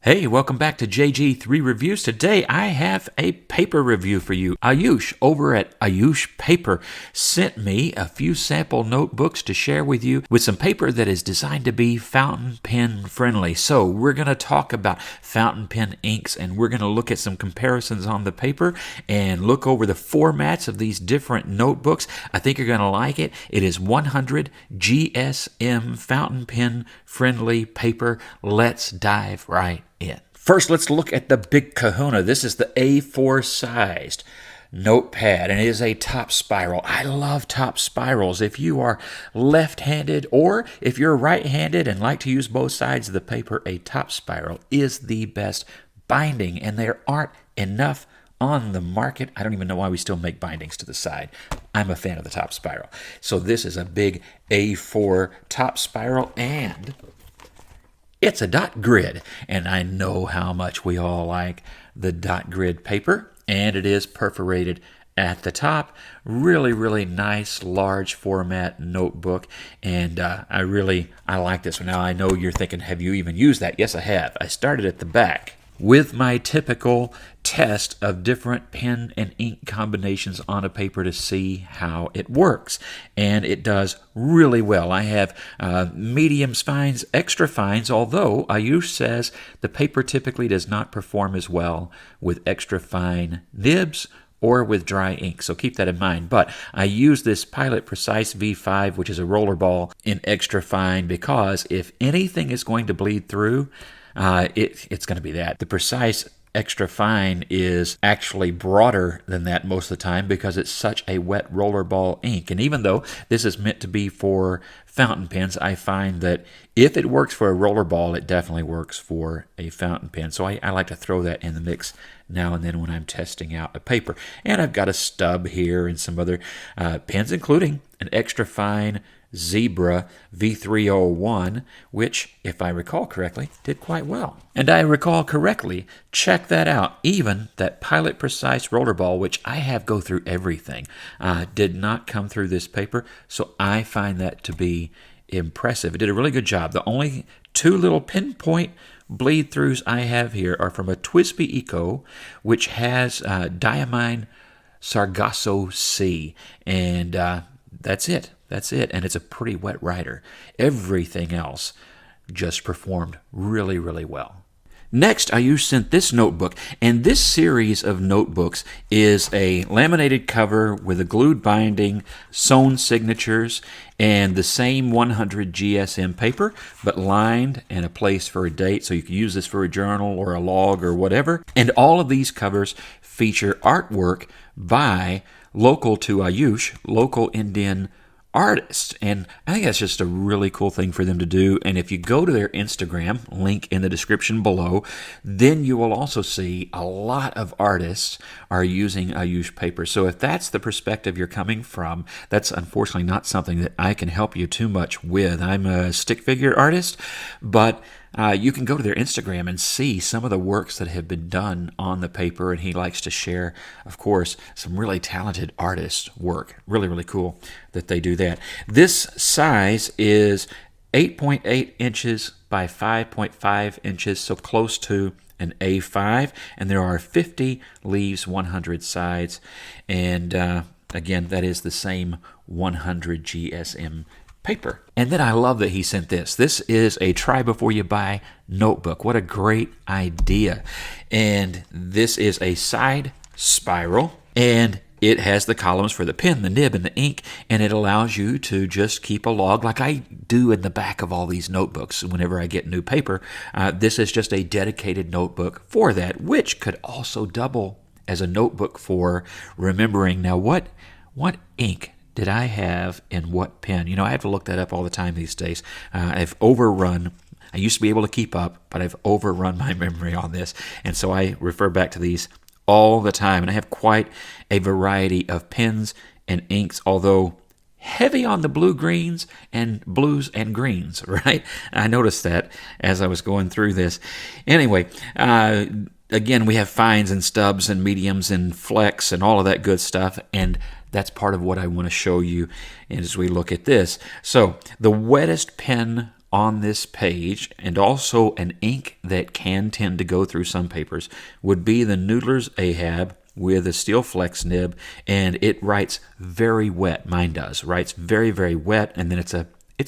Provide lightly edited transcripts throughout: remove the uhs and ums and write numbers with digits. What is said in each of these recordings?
Hey, welcome back to JG3 Reviews. Today I have a paper review for you. Ayush over at Ayush Paper sent me a few sample notebooks to share with you with some paper that is designed to be fountain pen friendly. So we're going to talk about fountain pen inks, and we're going to look at some comparisons on the paper and look over the formats of these different notebooks. I think you're going to like it. It is 100 GSM fountain pen friendly paper. Let's dive right in. First, let's look at the big Kahuna. This is the A4 sized notepad, and it is a top spiral. I love top spirals. If you are left-handed or if you're right-handed and like to use both sides of the paper, a top spiral is the best binding, and there aren't enough on the market. I don't even know why we still make bindings to the side. I'm a fan of the top spiral. So this is a big A4 top spiral, and it's a dot grid, and I know how much we all like the dot grid paper, and it is perforated at the top. Really, really nice, large format notebook, and I like this one. Now, I know you're thinking, have you even used that? Yes, I have. I started at the back with my typical test of different pen and ink combinations on a paper to see how it works. And it does really well. I have mediums, fines, extra fines, although Ayush says the paper typically does not perform as well with extra fine nibs or with dry ink, so keep that in mind. But I use this Pilot Precise V5, which is a roller ball, in extra fine because if anything is going to bleed through, it's going to be that. The Precise Extra Fine is actually broader than that most of the time because it's such a wet rollerball ink. And even though this is meant to be for fountain pens, I find that if it works for a rollerball, it definitely works for a fountain pen. So I like to throw that in the mix now and then when I'm testing out a paper. And I've got a stub here and some other pens, including an Extra Fine Zebra V301, which, if I recall correctly, did quite well. And I recall correctly, check that out, even that Pilot Precise Rollerball, which I have go through everything, did not come through this paper, so I find that to be impressive. It did a really good job. The only two little pinpoint bleed throughs I have here are from a Twisby Eco, which has diamine Sargasso C, and that's it. That's it, and it's a pretty wet writer. Everything else just performed really, really well. Next, Ayush sent this notebook, and this series of notebooks is a laminated cover with a glued binding, sewn signatures, and the same 100 GSM paper, but lined and a place for a date, so you can use this for a journal or a log or whatever. And all of these covers feature artwork by local to Ayush, local Indian artists, and I think that's just a really cool thing for them to do. And if you go to their Instagram, link in the description below, then you will also see a lot of artists are using Ayush paper. So if that's the perspective you're coming from, that's unfortunately not something that I can help you too much with. I'm a stick figure artist, but you can go to their Instagram and see some of the works that have been done on the paper, and he likes to share, of course, some really talented artists' work. Really, really cool that they do that. This size is 8.8 inches by 5.5 inches, so close to an A5, and there are 50 leaves, 100 sides, and again, that is the same 100 GSM paper. And then I love that he sent this. This is a try before you buy notebook. What a great idea. And this is a side spiral, and it has the columns for the pen, the nib, and the ink, and it allows you to just keep a log like I do in the back of all these notebooks whenever I get new paper. This is just a dedicated notebook for that, which could also double as a notebook for remembering, now what ink did I have in what pen? You know, I have to look that up all the time these days. I've overrun. I used to be able to keep up, but I've overrun my memory on this. And so I refer back to these all the time. And I have quite a variety of pens and inks, although heavy on the blue-greens and blues and greens, right? I noticed that as I was going through this. Anyway, again, we have fines and stubs and mediums and flex and all of that good stuff. And that's part of what I want to show you as we look at this. So the wettest pen on this page, and also an ink that can tend to go through some papers, would be the Noodler's Ahab with a steel flex nib, and it writes very wet. Mine does. Writes very, very wet, and then it's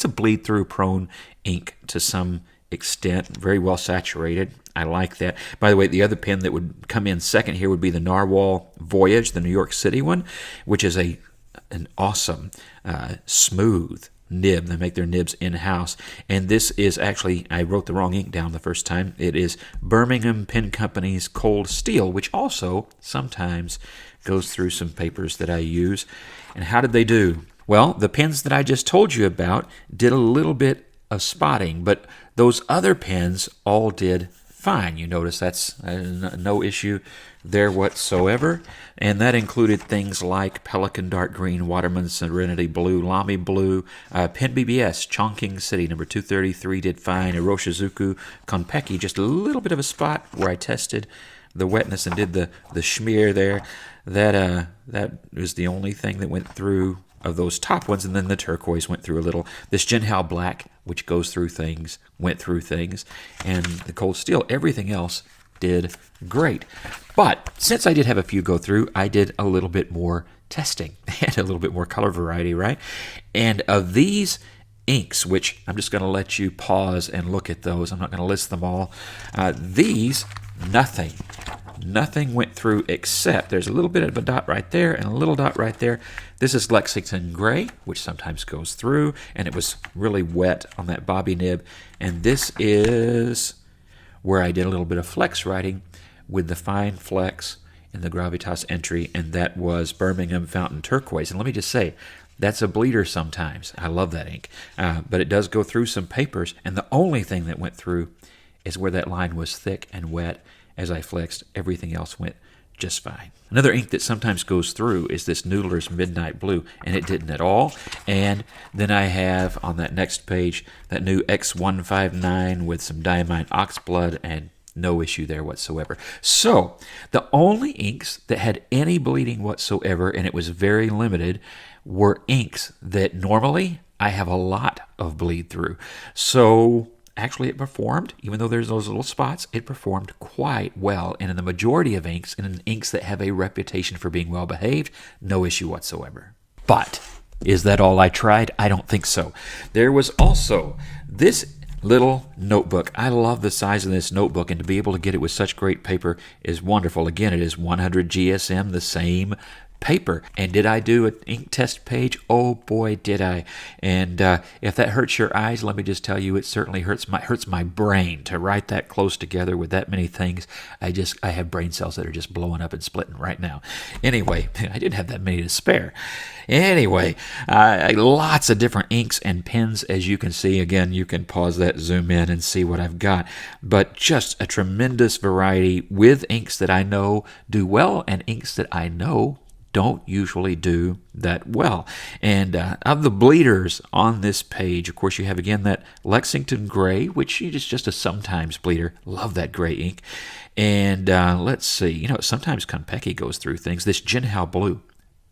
a bleed-through prone ink to some extent, very well saturated. I like that. By the way, the other pen that would come in second here would be the Narwhal Voyage, the New York City one, which is an awesome, smooth nib. They make their nibs in-house. And this is actually, I wrote the wrong ink down the first time. It is Birmingham Pen Company's Cold Steel, which also sometimes goes through some papers that I use. And how did they do? Well, the pens that I just told you about did a little bit of spotting, but those other pens all did fine. You notice that's no issue there whatsoever. And that included things like Pelican Dark Green, Waterman Serenity Blue, Lamy Blue, Pen BBS, Chongqing City, number 233 did fine, Iroshizuku, Konpeki, just a little bit of a spot where I tested the wetness and did the smear there. That was the only thing that went through of those top ones, and then the turquoise went through a little. This Jinhao Black, which goes through things, went through things, and the Cold Steel, everything else did great. But since I did have a few go through, I did a little bit more testing and a little bit more color variety, right? And of these inks, which I'm just going to let you pause and look at those, I'm not going to list them all, these, nothing went through except there's a little bit of a dot right there and a little dot right there. This is Lexington Gray, which sometimes goes through, and it was really wet on that bobby nib. And this is where I did a little bit of flex writing with the fine flex in the Gravitas entry, and that was Birmingham Fountain Turquoise. And let me just say, that's a bleeder sometimes. I love that ink. But it does go through some papers, and the only thing that went through is where that line was thick and wet. As I flexed, everything else went just fine. Another ink that sometimes goes through is this Noodler's Midnight Blue, and it didn't at all. And then I have on that next page that new X159 with some Diamine Oxblood, and no issue there whatsoever. So the only inks that had any bleeding whatsoever, and it was very limited, were inks that normally I have a lot of bleed through. So actually it performed, even though there's those little spots, it performed quite well. And in the majority of inks, and in inks that have a reputation for being well behaved, no issue whatsoever. But is that all I tried? I don't think so. There was also this little notebook. I love the size of this notebook, and to be able to get it with such great paper is wonderful. Again, it is 100 GSM, the same paper. And did I do an ink test page? Oh boy, did I. And if that hurts your eyes, let me just tell you, it certainly hurts my brain to write that close together with that many things. I have brain cells that are just blowing up and splitting right now. Anyway, I didn't have that many to spare. Anyway, lots of different inks and pens, as you can see. Again, you can pause that, zoom in, and see what I've got. But just a tremendous variety with inks that I know do well and inks that I know don't usually do that well. And of the bleeders on this page, of course, you have again that Lexington Gray, which is just a sometimes bleeder. Love that gray ink. And let's see, sometimes Konpeki goes through things. This Jinhao Blue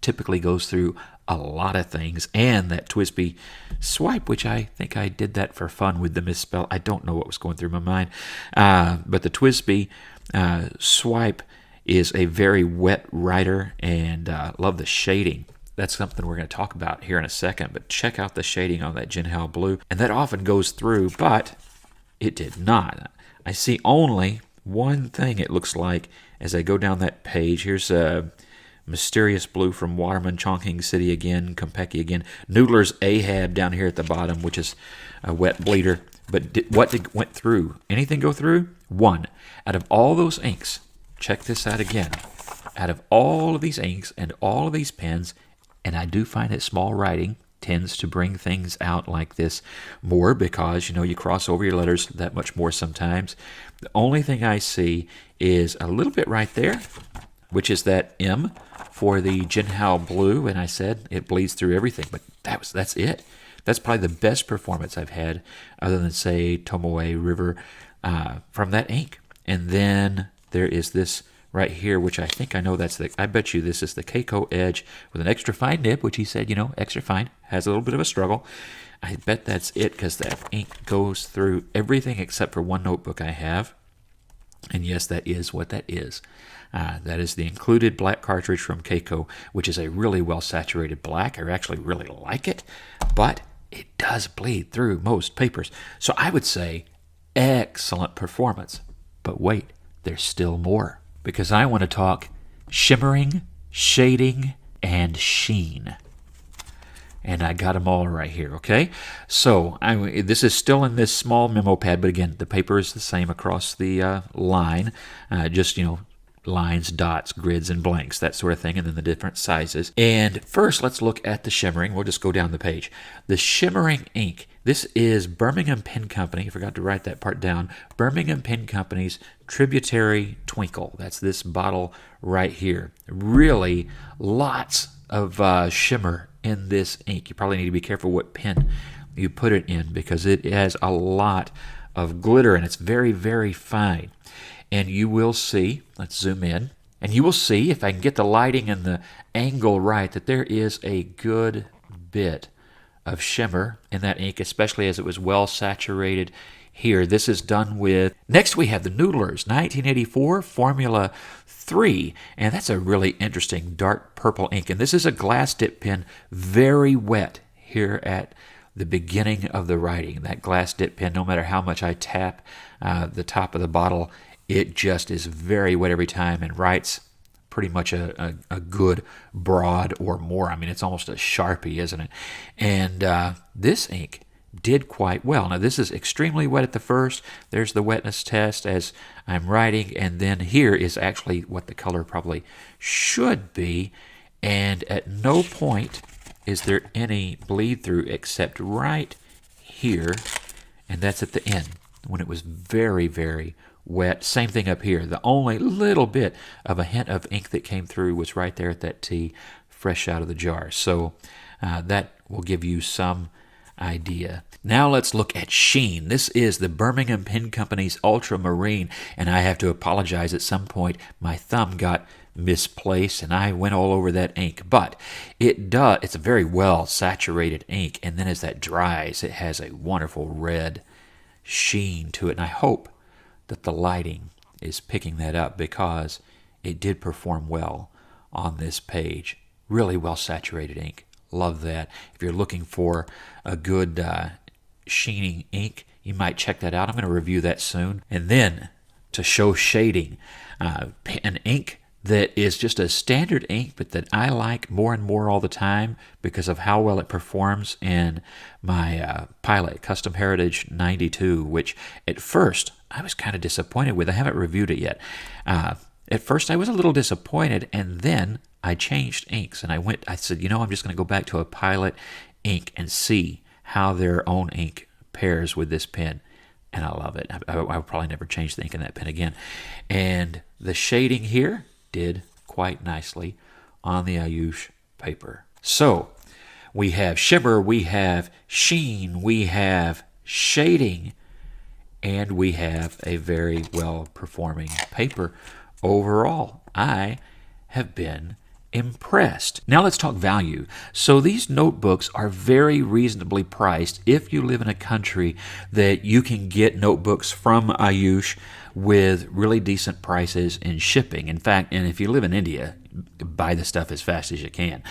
typically goes through a lot of things. And that Twisby Swipe, which I think I did that for fun with the misspell. I don't know what was going through my mind. But the Twisby Swipe is a very wet writer, and love the shading. That's something we're going to talk about here in a second, but check out the shading on that Jinhao Blue. And that often goes through, but it did not. I see only one thing, it looks like, as I go down that page. Here's a Mysterious Blue from Waterman, Chongqing City again, Konpeki again. Noodler's Ahab down here at the bottom, which is a wet bleeder. But what went through? Anything go through? One. Out of all those inks, check this out again. Out of all of these inks and all of these pens, and I do find that small writing tends to bring things out like this more because, you cross over your letters that much more sometimes. The only thing I see is a little bit right there, which is that M for the Jinhao Blue, and I said it bleeds through everything, but that's it. That's probably the best performance I've had other than, say, Tomoe River from that ink. And then there is this right here, which I think I know I bet you this is the Keiko Edge with an extra fine nib, which he said, extra fine, has a little bit of a struggle. I bet that's it because that ink goes through everything except for one notebook I have. And yes, that is what that is. That is the included black cartridge from Keiko, which is a really well saturated black. I actually really like it, but it does bleed through most papers. So I would say excellent performance. But wait, there's still more, because I want to talk shimmering, shading, and sheen. And I got them all right here, okay? So this is still in this small memo pad, but again, the paper is the same across the line, just, lines, dots, grids, and blanks, that sort of thing, and then the different sizes. And first, let's look at the shimmering. We'll just go down the page. The shimmering ink. This is Birmingham Pen Company. I forgot to write that part down. Birmingham Pen Company's Tributary Twinkle. That's this bottle right here. Really lots of shimmer in this ink. You probably need to be careful what pen you put it in because it has a lot of glitter and it's very, very fine. And you will see, let's zoom in, and you will see, if I can get the lighting and the angle right, that there is a good bit of shimmer in that ink, especially as it was well saturated here. This is done with, next we have the Noodlers 1984 Formula 3, and that's a really interesting dark purple ink. And this is a glass dip pen, very wet here at the beginning of the writing. That glass dip pen, no matter how much I tap the top of the bottle, it just is very wet every time and writes pretty much a good broad or more. I mean, it's almost a Sharpie, isn't it? And this ink did quite well. Now, this is extremely wet at the first. There's the wetness test as I'm writing, and then here is actually what the color probably should be. And at no point is there any bleed through except right here, and that's at the end when it was very, very wet. Same thing up here. The only little bit of a hint of ink that came through was right there at that T, fresh out of the jar. So that will give you some idea. Now let's look at sheen. This is the Birmingham Pen Company's Ultramarine, and I have to apologize. At some point my thumb got misplaced and I went all over that ink, but it's a very well saturated ink, and then as that dries it has a wonderful red sheen to it, and I hope that the lighting is picking that up because it did perform well on this page. Really well saturated ink. Love that. If you're looking for a good sheening ink, you might check that out. I'm going to review that soon. And then to show shading, an ink that is just a standard ink, but that I like more and more all the time because of how well it performs in my Pilot Custom Heritage 92, which at first I was kind of disappointed with. I haven't reviewed it yet. At first I was a little disappointed, and then I changed inks, and I said, I'm just going to go back to a Pilot ink and see how their own ink pairs with this pen, and I love it. I will probably never change the ink in that pen again. And the shading here did quite nicely on the Ayush paper. So we have shimmer, we have sheen, we have shading, and we have a very well performing paper. Overall, I have been impressed. Now let's talk value. So these notebooks are very reasonably priced if you live in a country that you can get notebooks from Ayush with really decent prices and shipping. In fact, and if you live in India, buy the stuff as fast as you can.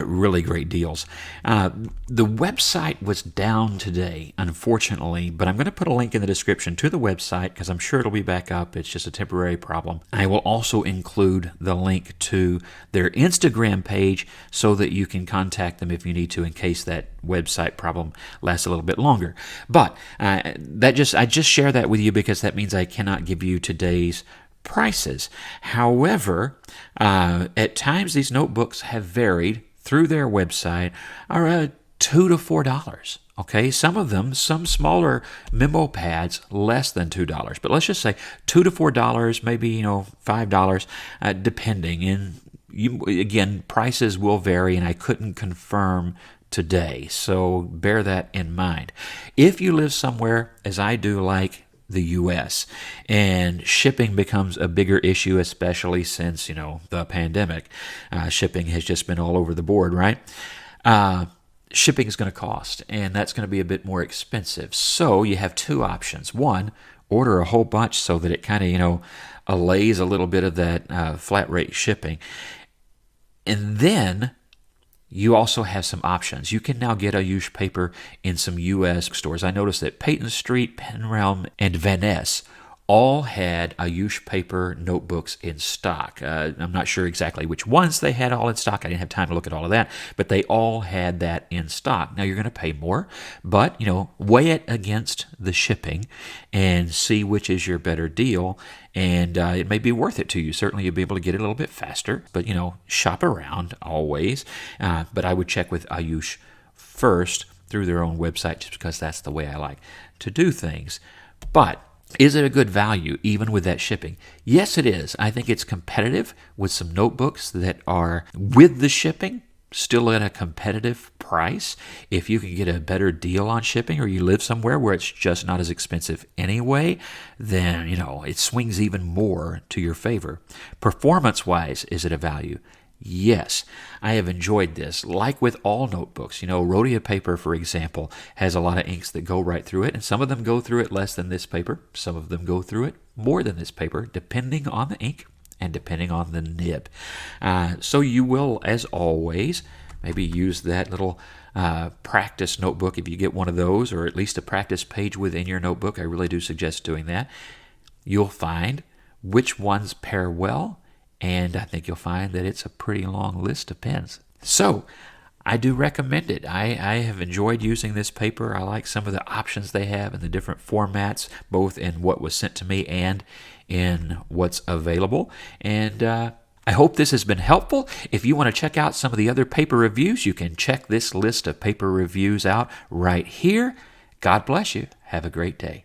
Really great deals. The website was down today, unfortunately, but I'm going to put a link in the description to the website because I'm sure it'll be back up. It's just a temporary problem. I will also include the link to their Instagram page so that you can contact them if you need to in case that website problem lasts a little bit longer. But I just share that with you because that means I cannot give you today's prices. However, at times these notebooks have varied through their website are $2 to $4. Okay, some smaller memo pads less than $2, but let's just say $2 to $4, maybe $5, depending. And again, prices will vary, and I couldn't confirm today, so bear that in mind. If you live somewhere, as I do, like the U.S. And shipping becomes a bigger issue, especially since, the pandemic. Shipping has just been all over the board, right? Shipping is going to cost, and that's going to be a bit more expensive. So you have two options. One, order a whole bunch so that it kind of, allays a little bit of that flat rate shipping. And then you also have some options. You can now get Ayush Paper in some U.S. stores. I noticed that Peyton Street, Penrealm, and Van Ness all had Ayush Paper notebooks in stock. I'm not sure exactly which ones they had all in stock. I didn't have time to look at all of that, but they all had that in stock. Now, you're going to pay more, but, weigh it against the shipping and see which is your better deal, and it may be worth it to you. Certainly, you'll be able to get it a little bit faster, but, shop around always. But I would check with Ayush first through their own website, just because that's the way I like to do things. But is it a good value, even with that shipping? Yes, it is. I think it's competitive with some notebooks that are with the shipping, still at a competitive price. If you can get a better deal on shipping, or you live somewhere where it's just not as expensive anyway, then, it swings even more to your favor. Performance-wise, is it a value? Yes, I have enjoyed this. Like with all notebooks, Rhodia paper, for example, has a lot of inks that go right through it, and some of them go through it less than this paper. Some of them go through it more than this paper, depending on the ink and depending on the nib. So you will, as always, maybe use that little practice notebook if you get one of those, or at least a practice page within your notebook. I really do suggest doing that. You'll find which ones pair well, and I think you'll find that it's a pretty long list of pens. So I do recommend it. I have enjoyed using this paper. I like some of the options they have in the different formats, both in what was sent to me and in what's available. And I hope this has been helpful. If you want to check out some of the other paper reviews, you can check this list of paper reviews out right here. God bless you. Have a great day.